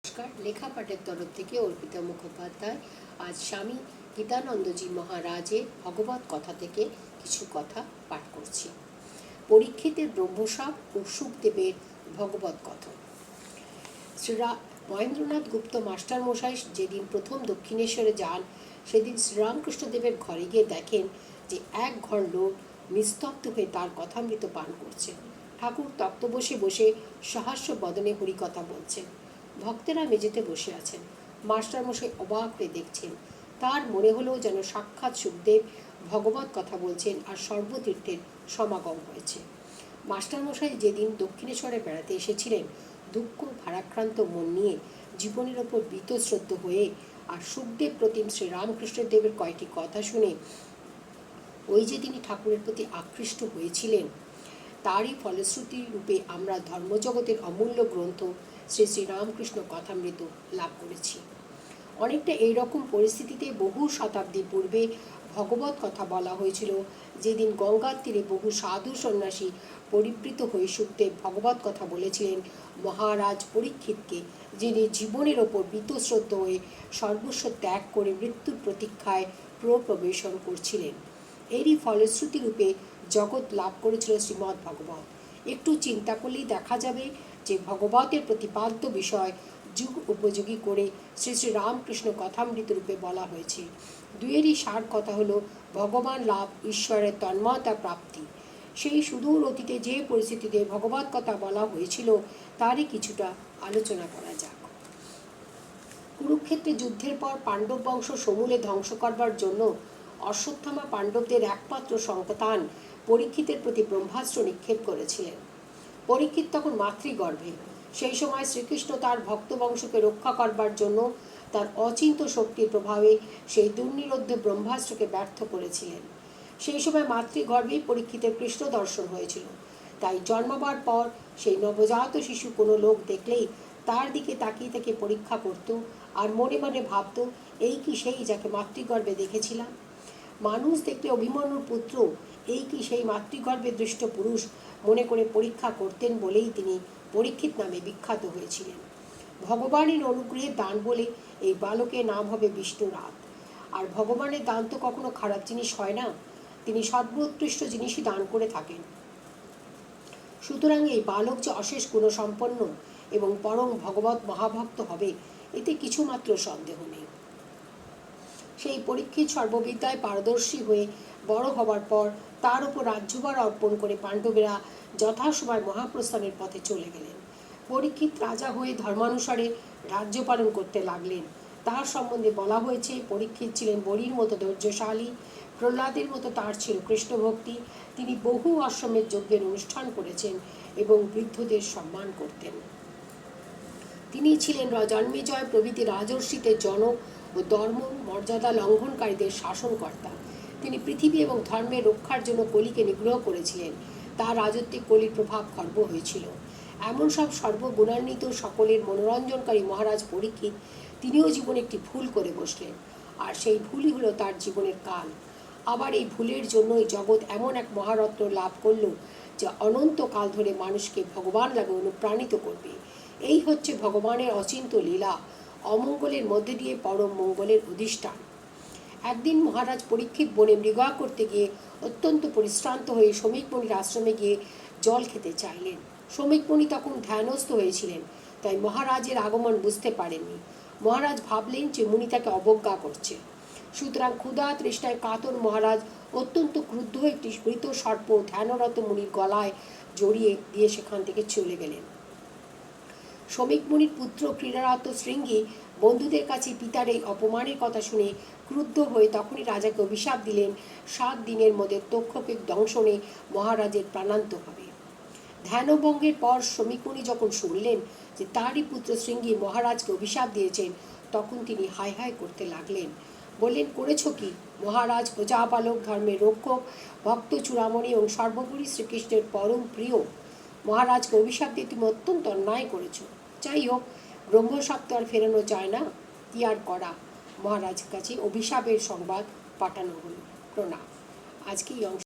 নমস্কার, লেখাপাঠের তরফ থেকে অর্পিতা মুখোপাধ্যায় আজ স্বামী গীতানন্দজি মহারাজের ভগবত কথা থেকে কিছু কথা পাঠ করছি। পরীক্ষিতের ব্রহ্মশাপ ও শুকদেবের ভগবত কথা। মহেন্দ্রনাথ গুপ্ত মাস্টারমশাই যেদিন প্রথম দক্ষিণেশ্বরে যান, সেদিন শ্রীরামকৃষ্ণদেবের ঘরে গিয়ে দেখেন যে এক ঘর লোক নিস্তব্ধ হয়ে তার কথামৃত পান করছে। ঠাকুর তক্ত বসে বসে সহাস্য বদনে হরিকথা বলছেন। ভক্তেরা মেঝেতে বসে আছেন। মাস্টারমশাই অবাক হয়ে দেখছেন। তার মনে হলো যেন সাক্ষাৎ সুখদেব ভগবত কথা বলছেন আর সর্বতীর্থের সমাগম হয়েছে। মাস্টারমশাই যেদিন দক্ষিণেশ্বরে বেড়াতে এসেছিলেন, দুঃখ ভারাক্রান্ত মন নিয়ে জীবনের ওপর বীতশ্রদ্ধ হয়ে আর সুখদেব প্রতিম শ্রীরামকৃষ্ণদেবের কয়েকটি কথা শুনে ওই যে তিনি ঠাকুরের প্রতি আকৃষ্ট হয়েছিলেন, তারই ফলশ্রুতি রূপে আমরা ধর্মজগতের অমূল্য গ্রন্থ শ্রী শ্রীরামকৃষ্ণ কথামৃত লাভ করেছি। অনেকটা এইরকম পরিস্থিতিতে বহু শতাব্দী পূর্বে ভগবত কথা বলা হয়েছিল, যেদিন গঙ্গার তীরে বহু সাধু সন্ন্যাসী পরিবৃত হয়ে সুখদেব ভগবত কথা বলেছিলেন মহারাজ পরীক্ষিতকে, যিনি জীবনের ওপর বীতশ্রদ্ধ হয়ে সর্বস্ব ত্যাগ করে মৃত্যুর প্রতীক্ষায় প্রবেশন করছিলেন। এরই ফলশ্রুতি রূপে জগৎ লাভ করেছিল শ্রীমদ্ ভগবত। একটু চিন্তা করলেই দেখা যাবে যে ভগবতের প্রতিপাদ্য বিষয় যুগ উপযোগী করে শ্রী শ্রী রামকৃষ্ণ কথামৃত রূপে বলা হয়েছে। দুয়েরই সার কথা হলো ভগবান লাভ, ঈশ্বরের তন্ময়তা প্রাপ্তি। সেই সুদূর অতীতে যে পরিস্থিতিতে ভগবত কথা বলা হয়েছিল তারই কিছুটা আলোচনা করা যাক। কুরুক্ষেত্রে যুদ্ধের পর পাণ্ডব বংশ সমূলে ধ্বংস করবার জন্য অশ্বত্থামা পাণ্ডবদের একমাত্র সন্তান পরীক্ষিতের প্রতি ব্রহ্মাস্ত্র নিক্ষেপ করেছিলেন। পরীক্ষিত তখন মাতৃগর্ভে। সেই সময় শ্রীকৃষ্ণ তার ভক্ত বংশকে রক্ষা করবার জন্য তার অচিন্ত শক্তির প্রভাবে সেই দুর্নিরোধ্য ব্রহ্মাস্ত্রকে ব্যর্থ করেছিলেন। সেই সময় মাতৃগর্ভেই পরীক্ষিতের কৃষ্ণ দর্শন হয়েছিল। তাই জন্মাবার পর সেই নবজাত শিশু কোনো লোক দেখলেই তার দিকে তাকিয়ে তাকে পরীক্ষা করত আর মনে মনে ভাবত, এই কি সেই যাকে মাতৃগর্ভে দেখেছিলাম। মানুষ দেখলে অভিমন্যুর পুত্র এই কি সেই মাতৃগর্ভে দৃষ্ট পুরুষ মনে করে পরীক্ষা করতেন বলেই তিনি পরীক্ষিত নামে বিখ্যাত হয়েছিলেন। ভগবানের অনুগ্রহের দান বলে এই বালকের নাম হবে বিষ্ণুনাথ। আর ভগবানের দান তো কখনো খারাপ জিনিস হয় না, তিনি সর্বোৎকৃষ্ট জিনিসই দান করে থাকেন। সুতরাং এই বালক যে অশেষ গুণসম্পন্ন এবং পরম ভগবত মহাভক্ত হবে, এতে কিছুমাত্র সন্দেহ নেই। সেই পরীক্ষিত সর্ববিদ্যায় পারদর্শী হয়ে বড় হবার পর তার উপর রাজ্যভার অর্পণ করে পাণ্ডবেরা যথাসময় মহাপ্রস্থানের পথে চলে গেলেন। পরীক্ষিত রাজা হয়ে ধর্মানুসারে রাজ্য পালন করতে লাগলেন। তার সম্বন্ধে বলা হয়েছে, পরীক্ষিত ছিলেন বলির মতো ধৈর্যশালী, প্রহ্লাদের মতো তার ছিল কৃষ্ণভক্তি। তিনি বহু অশ্বমেধ যজ্ঞের অনুষ্ঠান করেছেন এবং বৃদ্ধদের সম্মান করতেন। তিনি ছিলেন জন্মেজয় প্রভৃতি রাজর্ষিদের জনক ও ধর্ম মর্যাদা লঙ্ঘনকারীদের শাসনকর্তা। তিনি পৃথিবী এবং ধর্মের রক্ষার জন্য কলিকে নিগ্রহ করেছিলেন। তার রাজত্বে কলির প্রভাব খর্ব হয়েছিল। এমন সব সর্বগুণান্বিত সকলের মনোরঞ্জনকারী মহারাজ পরীক্ষিত তিনিও জীবনে একটি ভুল করে বসলেন, আর সেই ভুলই হলো তার জীবনের কাল। আবার এই ভুলের জন্যই জগৎ এমন এক মহারত্ন লাভ করল যা অনন্তকাল ধরে মানুষকে ভগবান লাগে অনুপ্রাণিত করবে। এই হচ্ছে ভগবানের অচিন্ত লীলা, অমঙ্গলের মধ্যে দিয়ে পরম মঙ্গলের অধিষ্ঠান। একদিন মহারাজ পরীক্ষিত বনে মৃগয়া করতে গিয়ে অত্যন্ত পরিশ্রান্ত হয়ে শ্রমিকমণির আশ্রমে গিয়ে জল খেতে চাইলেন। শ্রমিকমণি তখন ধ্যানস্থ হয়েছিলেন, তাই মহারাজের আগমন বুঝতে পারেননি। মহারাজ ভাবলেন যে মুনি তাকে অবজ্ঞা করছে। সুতরাং ক্ষুধা তৃষ্ণায় কাতর মহারাজ অত্যন্ত ক্রুদ্ধ একটি মৃত সর্প ধ্যানরত মুনির গলায় জড়িয়ে দিয়ে সেখান থেকে চলে গেলেন। শ্রমিক মুনির পুত্র ক্রীড়ারত শৃঙ্গী বন্ধুদের কাছে পিতার এই অপমানের কথা শুনে ক্রুদ্ধ হয়ে তখনই রাজাকে অভিশাপ দিলেন, 7 দিনের মধ্যে তক্ষকের দংশনে মহারাজের প্রাণান্ত হবে। ধ্যানভঙ্গের পর শ্রমিক মুনি যখন শুনলেন যে তারই পুত্র শৃঙ্গী মহারাজকে অভিশাপ দিয়েছেন, তখন তিনি হাই হাই করতে লাগলেন। বললেন, করেছ কি মহারাজ? প্রজাপালক, ধর্মের রক্ষক, ভক্ত চূড়ামণি এবং সর্বোপরি শ্রীকৃষ্ণের পরম প্রিয় মহারাজকে অভিশাপ দিয়ে তুমি অত্যন্ত অন্যায় করেছ। যাই হোক, ব্রহ্মশাপ তো আর ফেরানো যায় না, কি আর করা। মহারাজের কাছে অভিশাপের সংবাদ পাঠানো হলো। প্রণাম। আজকে এই অংশ